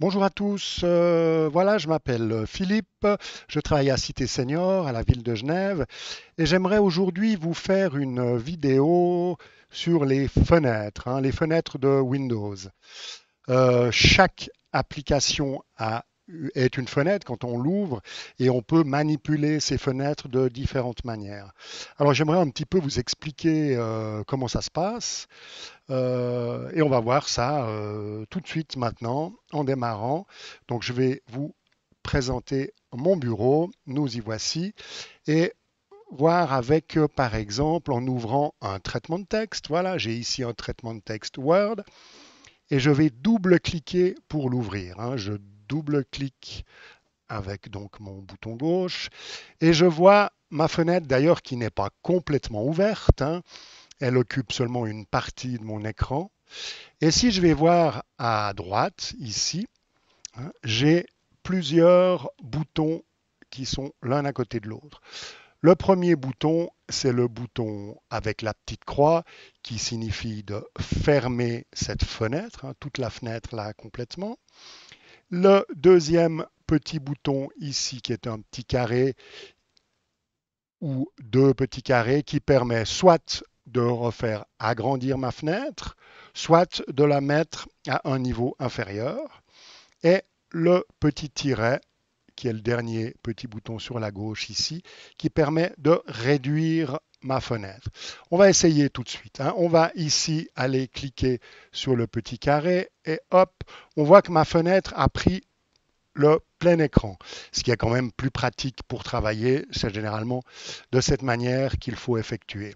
Bonjour à tous, voilà, je m'appelle Philippe, je travaille à Cité Senior, à la ville de Genève, et j'aimerais aujourd'hui vous faire une vidéo sur les fenêtres, les fenêtres de Windows. Chaque application est une fenêtre quand on l'ouvre et on peut manipuler ces fenêtres de différentes manières. Alors j'aimerais un petit peu vous expliquer comment ça se passe. Et on va voir ça tout de suite maintenant en démarrant. Donc je vais vous présenter mon bureau. Nous y voici. Et voir avec, par exemple, en ouvrant un traitement de texte. Voilà, j'ai ici un traitement de texte Word. Et je vais double-cliquer pour l'ouvrir. Je double-clique avec donc mon bouton gauche. Et je vois ma fenêtre d'ailleurs qui n'est pas complètement ouverte. Elle occupe seulement une partie de mon écran. Et si je vais voir à droite, ici, j'ai plusieurs boutons qui sont l'un à côté de l'autre. Le premier bouton, c'est le bouton avec la petite croix qui signifie de fermer cette fenêtre, toute la fenêtre là complètement. Le deuxième petit bouton ici qui est un petit carré ou deux petits carrés qui permet soit de refaire agrandir ma fenêtre, soit de la mettre à un niveau inférieur. Et le petit tiret, qui est le dernier petit bouton sur la gauche ici, qui permet de réduire ma fenêtre. On va essayer tout de suite. On va ici aller cliquer sur le petit carré et hop, on voit que ma fenêtre a pris le plein écran. Ce qui est quand même plus pratique pour travailler, c'est généralement de cette manière qu'il faut effectuer.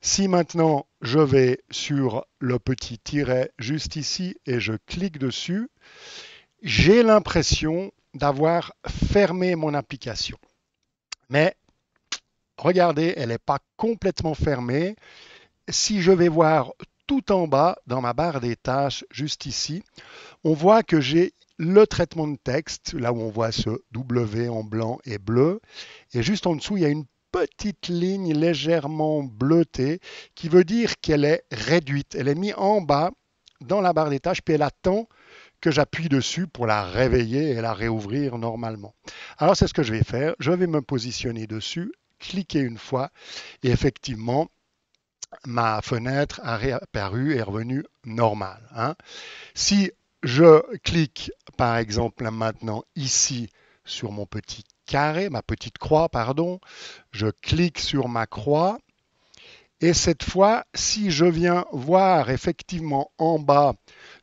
Si maintenant je vais sur le petit tiret juste ici et je clique dessus, j'ai l'impression d'avoir fermé mon application. Mais regardez, elle n'est pas complètement fermée. Si je vais voir tout en bas dans ma barre des tâches, juste ici, on voit que j'ai le traitement de texte, là où on voit ce W en blanc et bleu. Et juste en dessous, il y a une petite ligne légèrement bleutée qui veut dire qu'elle est réduite. Elle est mise en bas dans la barre des tâches, puis elle attend que j'appuie dessus pour la réveiller et la réouvrir normalement. Alors c'est ce que je vais faire. Je vais me positionner dessus, cliquer une fois et effectivement, ma fenêtre a réapparu et est revenue normale. Si je clique par exemple maintenant ici sur mon petit carré, ma petite croix, pardon, je clique sur ma croix et cette fois, si je viens voir effectivement en bas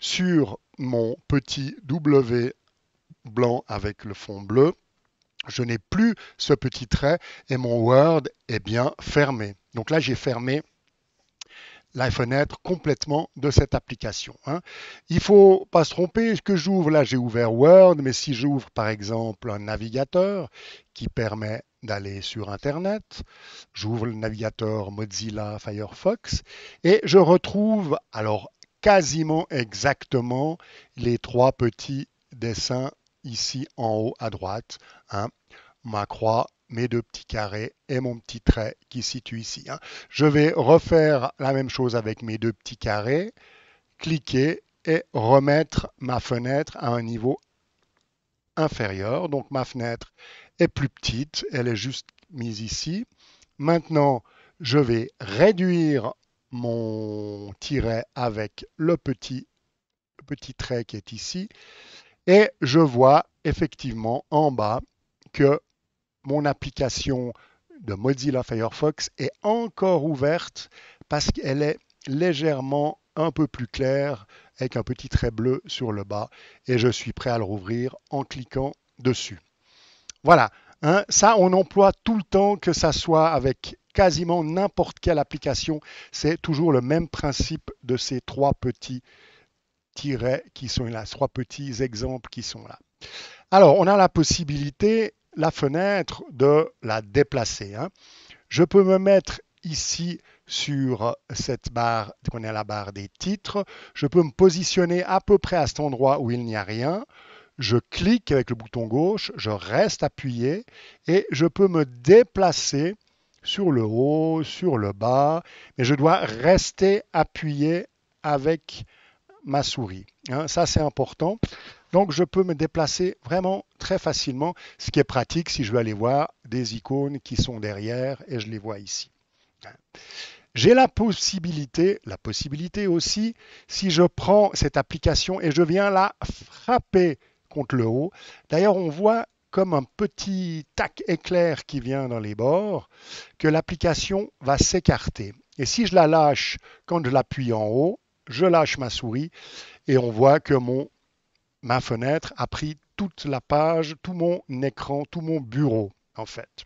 sur mon petit W blanc avec le fond bleu, je n'ai plus ce petit trait et mon Word est bien fermé. Donc là, j'ai fermé la fenêtre complètement de cette application. Il ne faut pas se tromper, ce que j'ouvre là, j'ai ouvert Word, mais si j'ouvre par exemple un navigateur qui permet d'aller sur Internet, j'ouvre le navigateur Mozilla Firefox et je retrouve alors quasiment exactement les trois petits dessins ici en haut à droite. Ma croix, mes deux petits carrés et mon petit trait qui se situe ici. Je vais refaire la même chose avec mes deux petits carrés, cliquer et remettre ma fenêtre à un niveau inférieur. Donc ma fenêtre est plus petite, elle est juste mise ici. Maintenant, je vais réduire mon tiret avec le petit trait qui est ici et je vois effectivement en bas que mon application de Mozilla Firefox est encore ouverte parce qu'elle est légèrement un peu plus claire avec un petit trait bleu sur le bas et je suis prêt à le rouvrir en cliquant dessus. Voilà, ça on emploie tout le temps, que ça soit avec quasiment n'importe quelle application, c'est toujours le même principe de ces trois petits tirets qui sont là, trois petits exemples qui sont là. Alors, on a la possibilité, la fenêtre, de la déplacer. Je peux me mettre ici sur cette barre, qu'on est à la barre des titres. Je peux me positionner à peu près à cet endroit où il n'y a rien. Je clique avec le bouton gauche, je reste appuyé et je peux me déplacer sur le haut, sur le bas, mais je dois rester appuyé avec ma souris. Ça, c'est important. Donc je peux me déplacer vraiment très facilement, ce qui est pratique si je veux aller voir des icônes qui sont derrière et je les vois ici. J'ai la possibilité aussi, si je prends cette application et je viens la frapper contre le haut. D'ailleurs, on voit comme un petit tac éclair qui vient dans les bords, que l'application va s'écarter. Et si je la lâche quand je l'appuie en haut, je lâche ma souris et on voit que ma fenêtre a pris toute la page, tout mon écran, tout mon bureau en fait.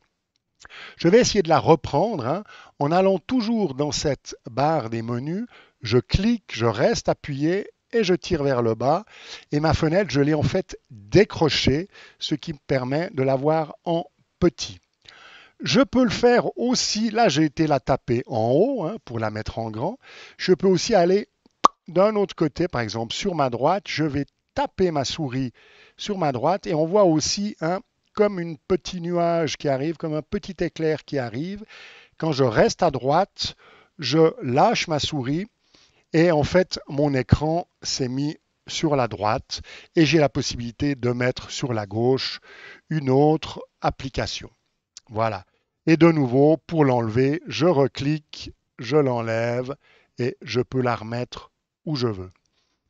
Je vais essayer de la reprendre en allant toujours dans cette barre des menus. Je clique, je reste appuyé et je tire vers le bas. Et ma fenêtre, je l'ai en fait décrochée, ce qui me permet de la voir en petit. Je peux le faire aussi, là j'ai été la taper en haut pour la mettre en grand. Je peux aussi aller d'un autre côté, par exemple sur ma droite, je vais taper ma souris sur ma droite et on voit aussi comme un petit nuage qui arrive, comme un petit éclair qui arrive. Quand je reste à droite, je lâche ma souris et en fait mon écran s'est mis sur la droite et j'ai la possibilité de mettre sur la gauche une autre application. Voilà. Et de nouveau, pour l'enlever, je reclique, je l'enlève et je peux la remettre où je veux.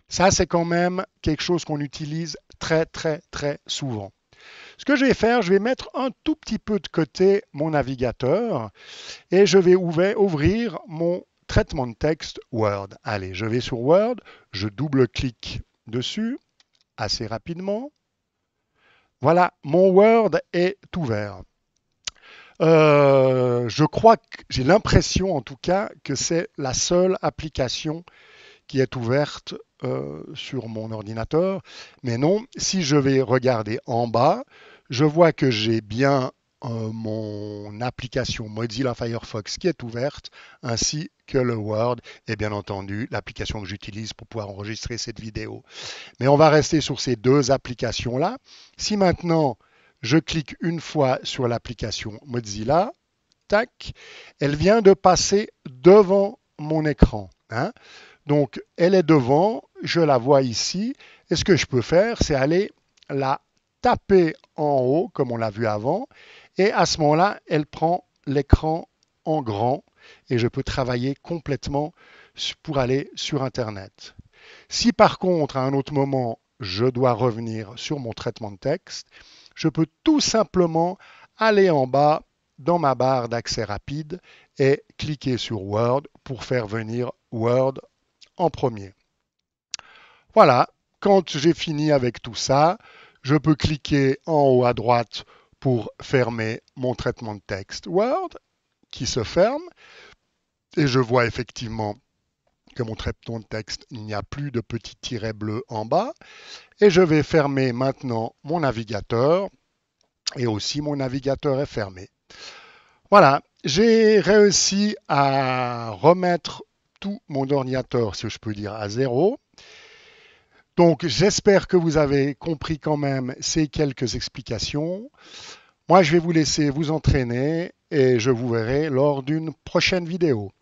Ça, c'est quand même quelque chose qu'on utilise très, très, très souvent. Ce que je vais faire, je vais mettre un tout petit peu de côté mon navigateur et je vais ouvrir mon traitement de texte Word. Allez, je vais sur Word, je double-clique dessus assez rapidement. Voilà, mon Word est ouvert. Je crois que j'ai l'impression en tout cas que c'est la seule application qui est ouverte sur mon ordinateur. Mais non, si je vais regarder en bas, je vois que j'ai bien mon application Mozilla Firefox qui est ouverte, ainsi que le Word et bien entendu l'application que j'utilise pour pouvoir enregistrer cette vidéo. Mais on va rester sur ces deux applications-là. Si maintenant je clique une fois sur l'application Mozilla, tac, elle vient de passer devant mon écran. Donc, elle est devant, je la vois ici. Et ce que je peux faire, c'est aller la taper en haut, comme on l'a vu avant. Et à ce moment-là, elle prend l'écran en grand et je peux travailler complètement pour aller sur Internet. Si par contre, à un autre moment, je dois revenir sur mon traitement de texte, je peux tout simplement aller en bas dans ma barre d'accès rapide et cliquer sur Word pour faire venir Word en premier. Voilà, quand j'ai fini avec tout ça, je peux cliquer en haut à droite pour fermer mon traitement de texte Word qui se ferme et je vois effectivement que mon traitement de texte, il n'y a plus de petit tiret bleu en bas et je vais fermer maintenant mon navigateur et aussi mon navigateur est fermé. Voilà, j'ai réussi à remettre tout mon ordinateur, si je peux dire, à zéro. Donc, j'espère que vous avez compris quand même ces quelques explications. Moi, je vais vous laisser vous entraîner et je vous verrai lors d'une prochaine vidéo.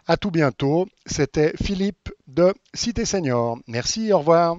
À tout bientôt. C'était Philippe de Cité Senior. Merci, au revoir.